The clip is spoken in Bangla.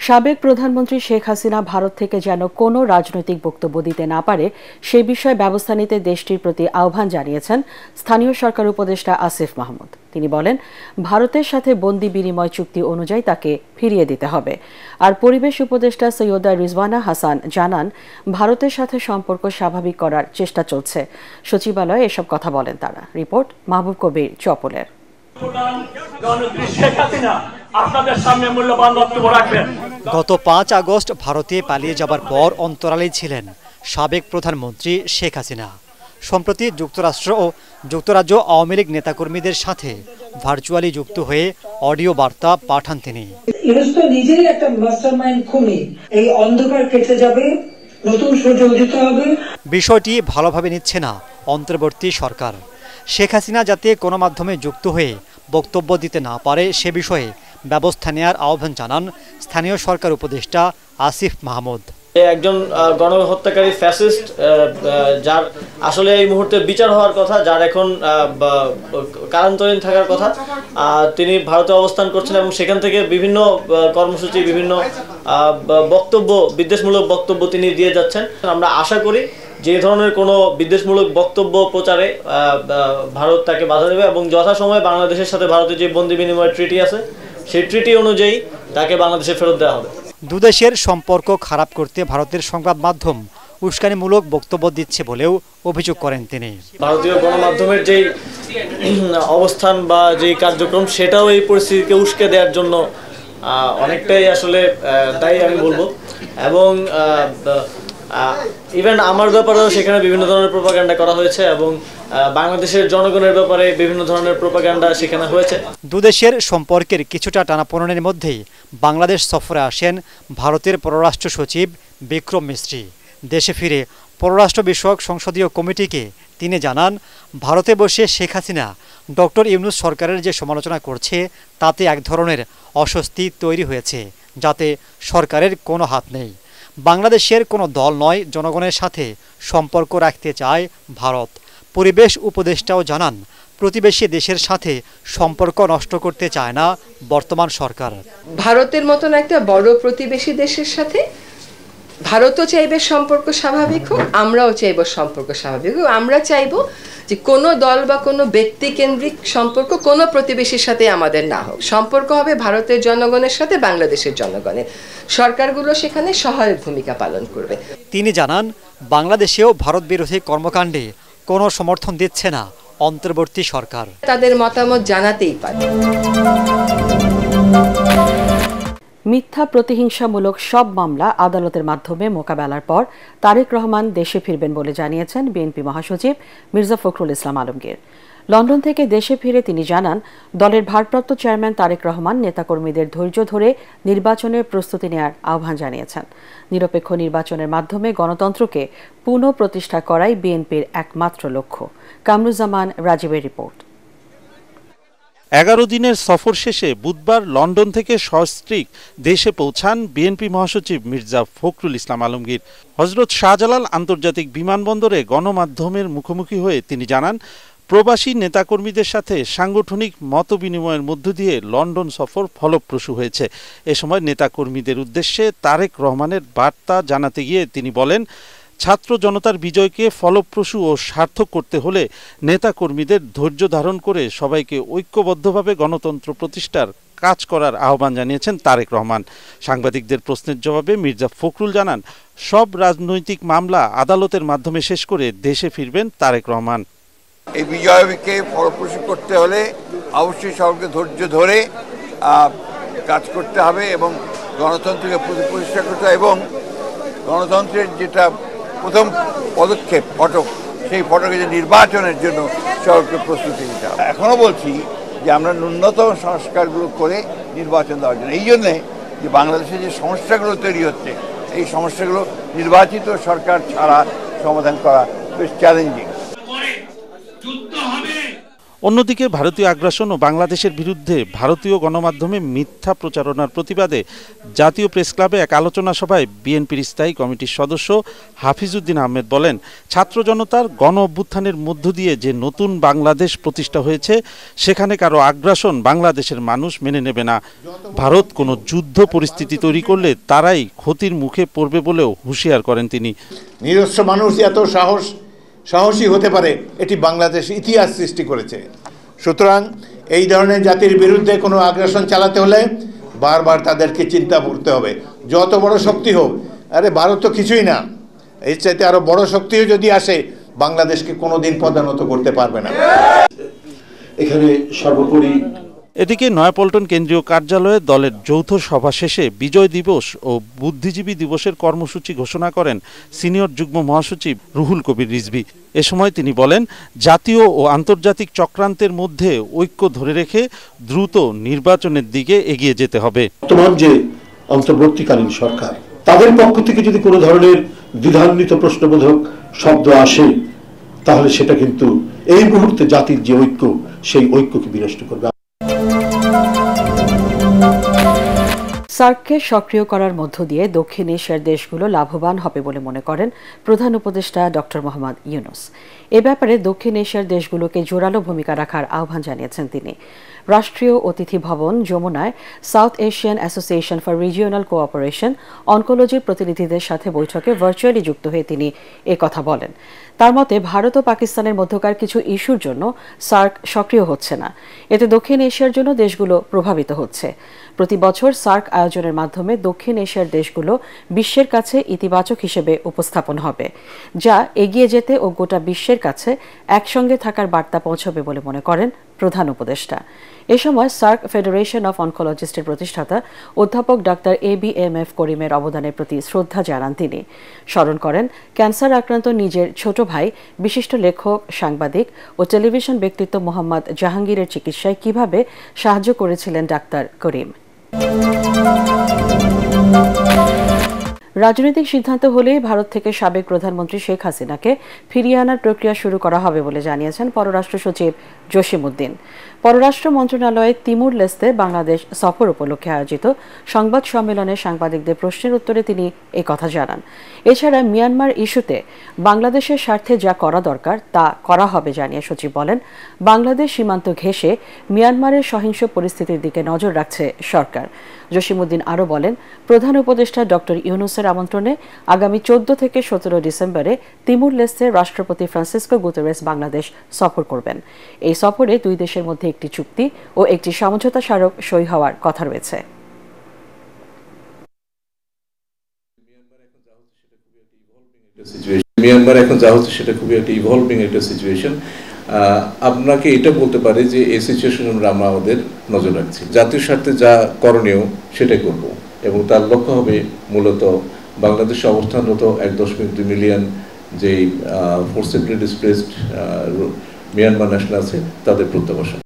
সাবেক প্রধানমন্ত্রী শেখ হাসিনা ভারত থেকে যেন কোনো রাজনৈতিক বক্তব্য দিতে না পারে সে বিষয়ে ব্যবস্থা নিতে দেশটির প্রতি আহ্বান জানিয়েছেন স্থানীয় সরকার উপদেষ্টা আসিফ মাহমুদ। তিনি বলেন, ভারতের সাথে বন্দি বিনিময় চুক্তি অনুযায়ী তাকে ফিরিয়ে দিতে হবে। আর পরিবেশ উপদেষ্টা সৈয়দা রিজওয়ানা হাসান জানান, ভারতের সাথে সম্পর্ক স্বাভাবিক করার চেষ্টা চলছে। সচিবালয়ে এসব কথা বলেন তারা। রিপোর্ট মাহবুব কবির চপলের। গত ৫ আগস্ট ভারতে পালিয়ে যাবার পর অন্তরালেই ছিলেন সাবেক প্রধানমন্ত্রী শেখ হাসিনা। সম্প্রতি যুক্তরাষ্ট্র ও যুক্তরাজ্য আওয়ামী লীগ নেতাকর্মীদের সাথে ভার্চুয়ালি যুক্ত হয়ে অডিও বার্তা পাঠান তিনি। নিজেরই একটা মাস্টারমাইন্ড খুনি, এই অন্ধকার কেটে যাবে, নতুন সূর্য উদিত হবে। বিষয়টি ভালোভাবে নিচ্ছে না অন্তর্বর্তী সরকার। শেখ হাসিনা যাতে কোনো মাধ্যমে যুক্ত হয়ে বক্তব্য দিতে না পারে সে বিষয়ে ব্যবস্থা নেওয়ার আহ্বান জানান স্থানীয় সরকার উপদেষ্টা আসিফ মাহমুদ। একজন গণহত্যাকারী ফ্যাসিস্ট, যার আসলে এই মুহূর্তে বিচার হওয়ার কথা, যার এখন কারান্তরীণ থাকার কথা, তিনি ভারতে অবস্থান করছেন এবং সেখান থেকে বিভিন্ন কর্মসূচি, বিভিন্ন বক্তব্য, বিদ্বেষমূলক বক্তব্য তিনি দিয়ে যাচ্ছেন। আমরা আশা করি যে ধরনের কোনো বিদ্বেষমূলক বক্তব্য প্রচারে ভারত তাকে বাধা দেবে এবং যথাসময়ে বাংলাদেশের সাথে ভারতের যে বন্দি বিনিময় ট্রিটি আছে সেই ট্রিটি অনুযায়ী তাকে বাংলাদেশে ফেরত দেওয়া হবে। দুদেশের সম্পর্ক খারাপ করতে ভারতের সংবাদ মাধ্যম উস্কানিমূলক বক্তব্য দিচ্ছে বলেও অভিযোগ করেন তিনি। ভারতীয় গণমাধ্যমের যেই অবস্থান বা যেই কার্যক্রম সেটাও এই পরিস্থিতিকে উস্কে দেওয়ার জন্য অনেকটাই আসলে দায়ী আমি বলবো। এবং ইভেন আমার ব্যাপারেও সেখানে বিভিন্ন ধরনের প্রোপাগান্ডা করা হয়েছে এবং বাংলাদেশের জনগণের ব্যাপারে বিভিন্ন ধরনের প্রোপাগান্ডা সেখানে হয়েছে। দুদেশের সম্পর্কের কিছুটা টানাপোড়েনের মধ্যেই বাংলাদেশ সফরে আসেন ভারতের পররাষ্ট্র সচিব বিক্রম মিস্ত্রি। দেশে ফিরে পররাষ্ট্র বিষয়ক সংসদীয় কমিটিকে তিনি জানান, ভারতে বসে শেখ হাসিনা ডক্টর ইউনূস সরকারের যে সমালোচনা করছে তাতে এক ধরনের অস্বস্তি তৈরি হয়েছে, যাতে সরকারের কোনো হাত নেই। বাংলাদেশের কোনো দল নয়, জনগণের সাথে সম্পর্ক রাখতে চায় ভারত। পরিবেশ উপদেষ্টাও জানান, প্রতিবেশী দেশের সাথে সম্পর্ক নষ্ট করতে চায় না বর্তমান সরকার। ভারতের মতন একটা বড় প্রতিবেশী দেশের সাথে ভারতও চাইবে সম্পর্ক স্বাভাবিক হোক, আমরাও চাইব সম্পর্ক স্বাভাবিক হোক। আমরা চাইব যে কোনো দল বা কোনো ব্যক্তি কেন্দ্রিক সম্পর্ক কোনো প্রতিবেশীর সাথে আমাদের না হোক। সম্পর্ক হবে ভারতের জনগণের সাথে বাংলাদেশের জনগণের। সরকারগুলো সেখানে সহায়ক ভূমিকা পালন করবে। তিনি জানান, বাংলাদেশেও ভারত বিরোধী কর্মকাণ্ডে কোনো সমর্থন দিচ্ছে না অন্তর্বর্তী সরকার। তাদের মতামত জানাতেই পারে। মিথ্যা প্রতিহিংসামূলক সব মামলা আদালতের মাধ্যমে মোকাবেলার পর তারেক রহমান দেশে ফিরবেন বলে জানিয়েছেন বিএনপি মহাসচিব মির্জা ফখরুল ইসলাম আলমগীর। লন্ডন থেকে দেশে ফিরে তিনি জানান, দলের ভারপ্রাপ্ত চেয়ারম্যান তারেক রহমান নেতাকর্মীদের ধৈর্য ধরে নির্বাচনের প্রস্তুতি নেওয়ার আহ্বান জানিয়েছেন। নিরপেক্ষ নির্বাচনের মাধ্যমে গণতন্ত্রকে পুনঃপ্রতিষ্ঠা করাই বিএনপির একমাত্র লক্ষ্য। কামরুজ্জামান রাজীবের রিপোর্ট। 11 দিনের সফর শেষে বুধবার লন্ডন থেকে সস্ত্রীক দেশে পৌঁছান বিএনপি মহাসচিব মির্জা ফখরুল ইসলাম আলমগীর। হযরত শাহজালাল আন্তর্জাতিক বিমানবন্দরে গণমাধ্যমের মুখোমুখি হয়ে তিনি জানান, প্রবাসী নেতাকর্মীদের সাথে সাংগঠনিক মতবিনিময়ের মধ্য দিয়ে লন্ডন সফর ফলপ্রসূ হয়েছে। এ সময় নেতাকর্মীদের উদ্দেশ্যে তারেক রহমানের বার্তা জানাতে গিয়ে তিনি বলেন, ছাত্র জনতার বিজয়কে ফলপ্রসূ ও সার্থক করতে হলে নেতাকর্মীদের ধৈর্য ধারণ করে সবাইকে ঐক্যবদ্ধভাবে গণতন্ত্র প্রতিষ্ঠার কাজ করার আহ্বান জানিয়েছেন তারেক রহমান। সাংবাদিকদের প্রশ্নের জবাবে মির্জা ফখরুল জানান, সব রাজনৈতিক মামলা আদালতের মাধ্যমে শেষ করে দেশে ফিরবেন তারেক রহমান। এই বিজয়কে ফলপ্রসূ করতে হলে অবশ্যই সবাইকে ধৈর্য ধরে কাজ করতে হবে এবং গণতন্ত্রকে প্রতিষ্ঠা করতে হবে এবং গণতন্ত্রের যেটা প্রথম পদক্ষেপ ফটক, সেই ফটকে যে নির্বাচনের জন্য সবাইকে প্রস্তুতি নিতে হবে। এখনও বলছি যে আমরা ন্যূনতম সংস্কারগুলো করে নির্বাচন দেওয়ার জন্য, এই জন্যে যে বাংলাদেশে যে সমস্যাগুলো তৈরি হচ্ছে এই সমস্যাগুলো নির্বাচিত সরকার ছাড়া সমাধান করা বেশ চ্যালেঞ্জিং। অন্যদিকে ভারতীয় আগ্রাসন ও বাংলাদেশের বিরুদ্ধে ভারতীয় গণমাধ্যমে মিথ্যা প্রচারণার প্রতিবাদে জাতীয় প্রেস ক্লাবে এক আলোচনা সভায় বিএনপির স্থায়ী কমিটির সদস্য হাফিজউদ্দিন আহমেদ বলেন, ছাত্র জনতার গণ অভ্যুত্থানের মধ্য দিয়ে যে নতুন বাংলাদেশ প্রতিষ্ঠা হয়েছে সেখানে কারো আগ্রাসন বাংলাদেশের মানুষ মেনে নেবে না। ভারত কোনো যুদ্ধ পরিস্থিতি তৈরি করলে তারাই ক্ষতির মুখে পড়বে বলেও হুঁশিয়ার করেন তিনি। নিরস্ত্র মানুষ এত সাহসী হতে পারে এটি বাংলাদেশ ইতিহাস সৃষ্টি করেছে। সুতরাং এই ধরনের জাতির বিরুদ্ধে কোনো আগ্রাসন চালাতে হলে বারবার তাদেরকে চিন্তা করতে হবে, যত বড় শক্তি হোক। আরে ভারত তো কিছুই না, এর চাইতে আরো বড় শক্তিও যদি আসে বাংলাদেশকে কোনোদিন পদানত করতে পারবে না। এখানে সর্বোপরি এদিকে নয়াপল্টন কেন্দ্রীয় কার্যালয়ে দলের যৌথ সভা শেষে বিজয় দিবস ও বুদ্ধিজীবী দিবসের কর্মসূচি ঘোষণা করেন সিনিয়র যুগ্ম মহাসচিব রুহুল কবির রিজভী। এ সময় তিনি বলেন, জাতীয় ও আন্তর্জাতিক চক্রান্তের মধ্যে ঐক্য ধরে রেখে দ্রুত নির্বাচনের দিকে এগিয়ে যেতে হবে। বর্তমান যে অন্তর্বর্তীকালীন সরকার, তাদের পক্ষ থেকে যদি কোনো ধরনের দ্বিধান্বিত প্রশ্নবোধক শব্দ আসে তাহলে সেটা কিন্তু এই মুহূর্তে জাতির যে ঐক্য, সেই ঐক্যকে বিনষ্ট করবে। সার্ককে সক্রিয় করার মধ্য দিয়ে দক্ষিণ এশিয়ার দেশগুলো লাভবান হবে বলে মনে করেন প্রধান উপদেষ্টা ডক্টর মোহাম্মদ ইউনূস। এ ব্যাপারে দক্ষিণ এশিয়ার দেশগুলোকে জোরালো ভূমিকা রাখার আহ্বান জানিয়েছেন তিনি। রাষ্ট্রীয় অতিথি ভবন যমুনায় South Asian association for regional cooperation অনকোলজির প্রতিনিধিদের সাথে বৈঠকে ভার্চুয়ালি যুক্ত হয়ে তিনি কথা বলেন। তার মতে ভারত ও পাকিস্তানের মধ্যকার কিছু ইস্যুর জন্য সার্ক সক্রিয় হচ্ছে না, এতে দক্ষিণ এশিয়ার জন্য দেশগুলো প্রভাবিত হচ্ছে। প্রতি বছর সার্ক আয়োজনের মাধ্যমে দক্ষিণ এশিয়ার দেশগুলো বিশ্বের কাছে ইতিবাচক হিসেবে উপস্থাপন হবে, যা এগিয়ে যেতে ও গোটা বিশ্বের কাছে একসঙ্গে থাকার বার্তা পৌঁছবে বলে মনে করেন প্রধান উপদেষ্টা। এ সময় সার্ক ফেডারেশন অফ অনকোলজিস্টের প্রতিষ্ঠাতা অধ্যাপক ডাক্তার ABMF করিমের অবদানের প্রতি শ্রদ্ধা জানান তিনি। স্মরণ করেন ক্যান্সার আক্রান্ত নিজের ছোট ভাই বিশিষ্ট লেখক, সাংবাদিক ও টেলিভিশন ব্যক্তিত্ব মোহাম্মদ জাহাঙ্গীরের চিকিৎসায় কিভাবে সাহায্য করেছিলেন ডাক্তার করিম। রাজনৈতিক সিদ্ধান্ত হলেই ভারত থেকে সাবেক প্রধানমন্ত্রী শেখ হাসিনাকে ফিরিয়ে আনার প্রক্রিয়া শুরু করা হবে বলে জানিয়েছেন পররাষ্ট্র সচিব জসিমউদ্দিন। পররাষ্ট্র মন্ত্রণালয়ের তিমুর লেস্তে বাংলাদেশ সফর উপলক্ষে আয়োজিত সংবাদ সম্মেলনে সাংবাদিকদের প্রশ্নের উত্তরে তিনি কথা জানান। এছাড়া মিয়ানমার ইস্যুতে বাংলাদেশের স্বার্থে যা করা দরকার তা করা হবে জানিয়ে সচিব বলেন, বাংলাদেশ সীমান্ত ঘেঁষে মিয়ানমারের সহিংস পরিস্থিতির দিকে নজর রাখছে সরকার। জসিমউদ্দিন আরও বলেন, প্রধান উপদেষ্টা ডক্টর ইউনূসের আমন্ত্রণে আগামী 14 থেকে 17 ডিসেম্বরে তিমুর লেস্তে রাষ্ট্রপতি ফ্রান্সিসকো গুতেরেস বাংলাদেশ সফর করবেন। এই সফরে দুই দেশের মধ্যে একটি চুক্তি ও একটি সমঝোতা স্মারক সই হওয়ার কথা রয়েছে। মিয়ানমার এখন যা হচ্ছে সেটা খুবই একটা ইভলভিং একটা সিচুয়েশন। আপনাকে এটা বলতে পারে যে এই সিচুয়েশন আমরা আমাদের নজর রাখছি, জাতীয় স্বার্থে যা করণীয় সেটাই করব এবং তার লক্ষ্য হবে মূলত বাংলাদেশে অবস্থানরত 1.2 মিলিয়ন যেই ফোর্সিবলি ডিসপ্লেসড মিয়ানমার ন্যাশনাল আছে তাদের প্রত্যাবাসন।